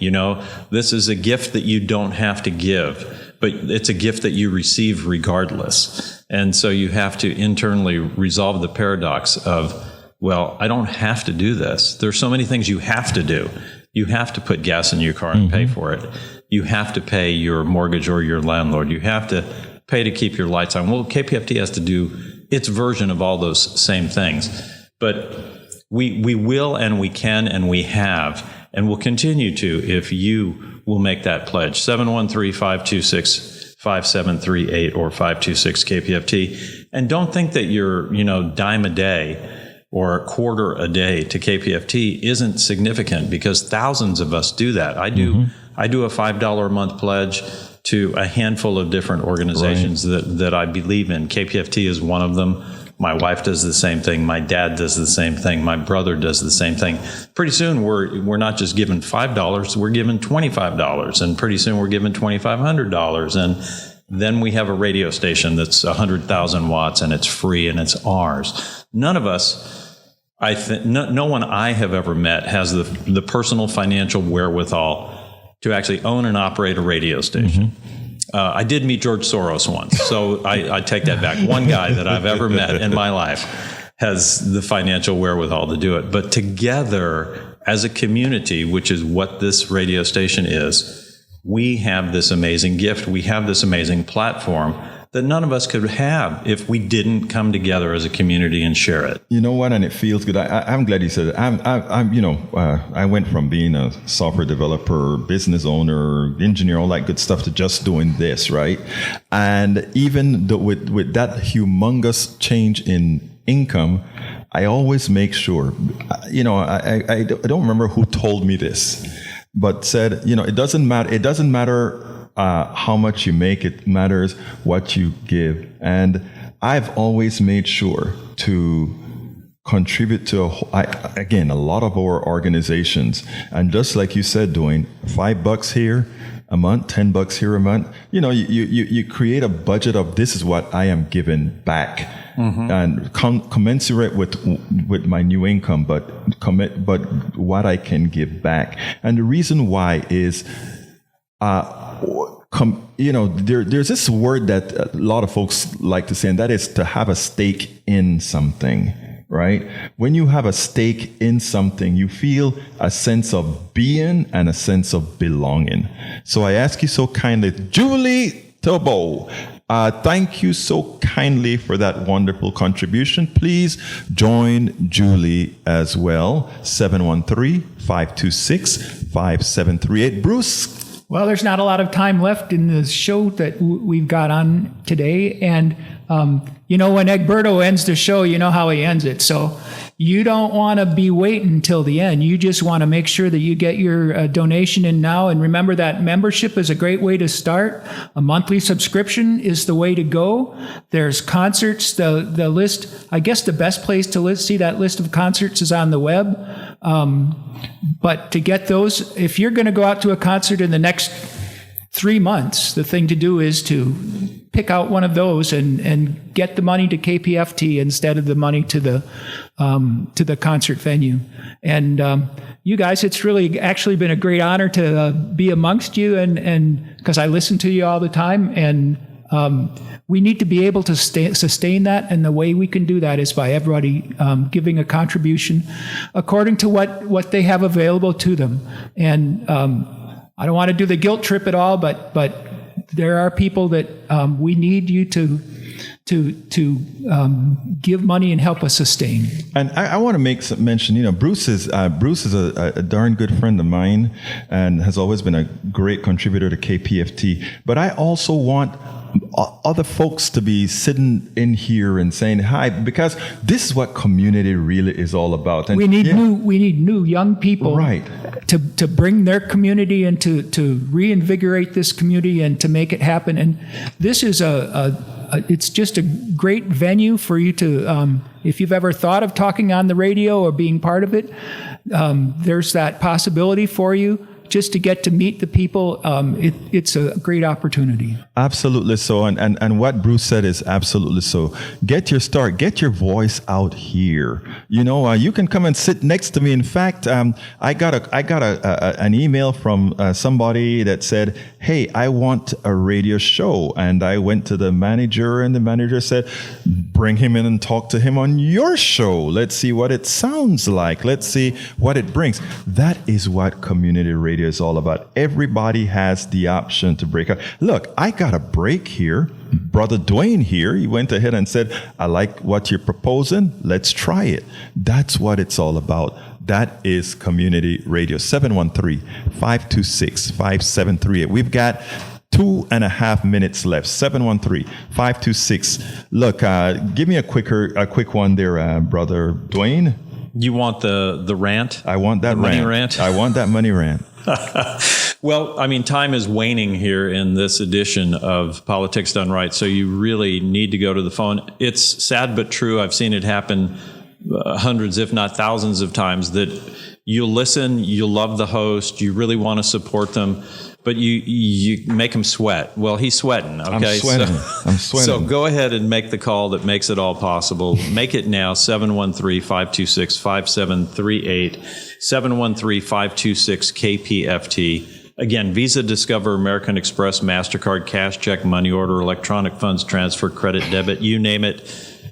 This is a gift that you don't have to give, but it's a gift that you receive regardless. And so you have to internally resolve the paradox of, well, I don't have to do this. There's so many things you have to do. You have to put gas in your car and pay for it. You have to pay your mortgage or your landlord. You have to pay to keep your lights on. Well, KPFT has to do its version of all those same things. But we will, and we can, and we have, and will continue to if you will make that pledge. 713-526-5738 or 526-KPFT. And don't think that your dime a day or a quarter a day to KPFT isn't significant, because thousands of us do that. I do a $5 a month pledge to a handful of different organizations that I believe in. KPFT is one of them. My wife does the same thing. My dad does the same thing. My brother does the same thing. Pretty soon, we're not just giving $5, we're giving $25. And pretty soon, we're giving $2,500. And then we have a radio station that's 100,000 watts, and it's free, and it's ours. None of us, no one I have ever met has the personal financial wherewithal to actually own and operate a radio station. I did meet George Soros once, so I take that back. One guy that I've ever met in my life has the financial wherewithal to do it. But together, as a community, which is what this radio station is, we have this amazing gift. We have this amazing platform that none of us could have if we didn't come together as a community and share it. You know what? And it feels good. I'm glad you said it. I went from being a software developer, business owner, engineer, all that good stuff, to just doing this, right? And even with that humongous change in income, I always make sure, I don't remember who told me this, but said, it doesn't matter. It doesn't matter how much you make. It matters what you give. And I've always made sure to contribute to a lot of our organizations. And just like you said, doing $5 here a month, $10 here a month, you create a budget of this is what I am giving back. And commensurate with my new income, but what I can give back. And the reason why is, there's this word that a lot of folks like to say, and that is to have a stake in something, right? When you have a stake in something, you feel a sense of being and a sense of belonging. So I ask you so kindly, Julie Tobo, thank you so kindly for that wonderful contribution. Please join Julie as well. 713-526-5738. Bruce. Well, there's not a lot of time left in the show that we've got on today. And, when Egberto ends the show, you know how he ends it. So you don't want to be waiting until the end. You just want to make sure that you get your donation in now. And remember that membership is a great way to start. A monthly subscription is the way to go. There's concerts, the list. I guess the best place to see that list of concerts is on the web. But to get those, if you're going to go out to a concert in the next 3 months, the thing to do is to pick out one of those and get the money to KPFT instead of the money to the concert venue. And you guys, it's really actually been a great honor to be amongst you, and because I listen to you all the time, and we need to be able to sustain that, and the way we can do that is by everybody giving a contribution according to what they have available to them. And I don't want to do the guilt trip at all, but there are people that we need you to give money and help us sustain. And I want to make some mention. Bruce is a darn good friend of mine, and has always been a great contributor to KPFT. But I also want other folks to be sitting in here and saying hi, because this is what community really is all about. And we need new young people, right, to bring their community and to reinvigorate this community and to make it happen. And this is it's just a great venue for you to, if you've ever thought of talking on the radio or being part of it, there's that possibility for you. Just to get to meet the people, it's a great opportunity. Absolutely so. And what Bruce said is absolutely so. Get your start. Get your voice out here. You can come and sit next to me. In fact, I got an email from somebody that said, "Hey, I want a radio show." And I went to the manager, and the manager said, "Bring him in and talk to him on your show. Let's see what it sounds like. Let's see what it brings." That is what community radio is all about. Everybody has the option to break out. Look, I got a break here. Brother Dwayne here, he went ahead and said, "I like what you're proposing. Let's try it." That's what it's all about. That is community radio. 713-526-5738. We've got 2.5 minutes left. 713-526. Look, give me a quick one there, Brother Dwayne. You want the rant? I want that money rant. I want that money rant. Well, time is waning here in this edition of Politics Done Right, so you really need to go to the phone. It's sad but true. I've seen it happen hundreds, if not thousands of times, that you listen, you love the host, you really want to support them, but you make him sweat. Well, he's sweating. Okay, I'm sweating. So go ahead and make the call that makes it all possible. Make it now. 713-526-5738. 713-526-KPFT. Again, Visa, Discover, American Express, MasterCard, cash, check, money order, electronic funds transfer, credit, debit, you name it.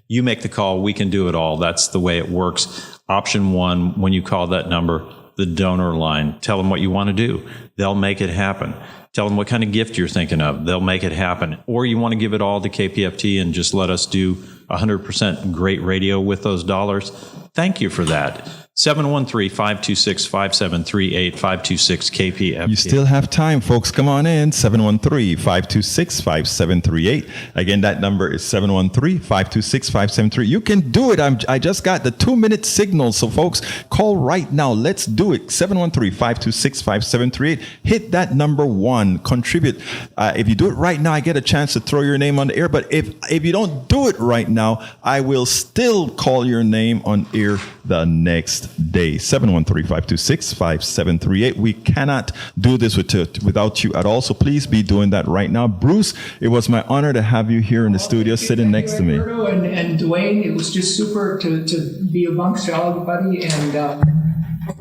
You make the call. We can do it all. That's the way it works. Option one, when you call that number, the donor line. Tell them what you want to do. They'll make it happen. Tell them what kind of gift you're thinking of. They'll make it happen. Or you want to give it all to KPFT and just let us do 100% great radio with those dollars. Thank you for that. 713-526-5738, 526 KPFT. You still have time, folks. Come on in. 713-526-5738. Again, that number is 713-526-5738. You can do it. I just got the 2-minute signal. So, folks, call right now. Let's do it. 713-526-5738. Hit that number 1. Contribute. If you do it right now, I get a chance to throw your name on the air. But if you don't do it right now, I will still call your name on air the next day. 713-526-5738. We cannot do this without you at all. So please be doing that right now. Bruce, it was my honor to have you here in the studio sitting next to me. And Dwayne, it was just super to be amongst everybody, and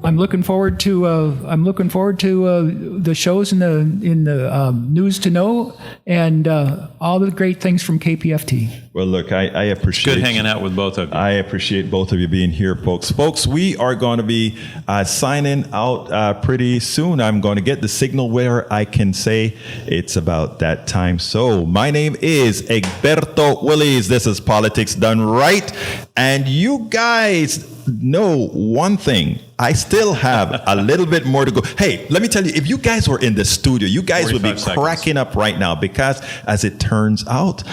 I'm looking forward to the shows in the news to know, and all the great things from KPFT. Well, look, I appreciate Good hanging out with both of you. I appreciate both of you being here, folks. Folks, we are going to be signing out pretty soon. I'm going to get the signal where I can say it's about that time. So my name is Egberto Willies. This is Politics Done Right. And you guys know one thing. I still have a little bit more to go. Hey, let me tell you, if you guys were in the studio, you guys would be cracking up right now, because as it turns out,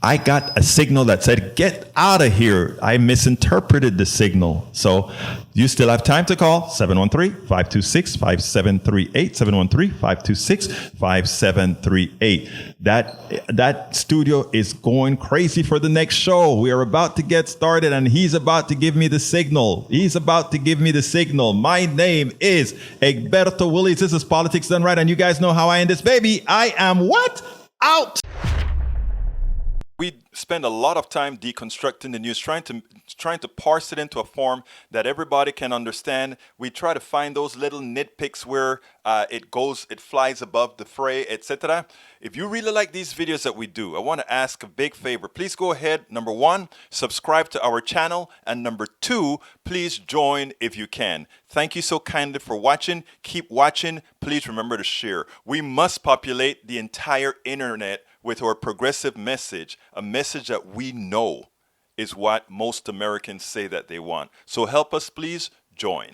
I got a signal that said, get out of here. I misinterpreted the signal. So you still have time to call 713-526-5738, 713-526-5738. That studio is going crazy for the next show. We are about to get started, and he's about to give me the signal. My name is Egberto Willies. This is Politics Done Right, and you guys know how I end this baby. I am what? Out. We spend a lot of time deconstructing the news, trying to parse it into a form that everybody can understand. We try to find those little nitpicks where it flies above the fray, etc. If you really like these videos that we do, I want to ask a big favor. Please go ahead. Number 1, subscribe to our channel. And number 2, please join if you can. Thank you so kindly for watching. Keep watching. Please remember to share. We must populate the entire internet with our progressive message, a message that we know is what most Americans say that they want. So help us, please join.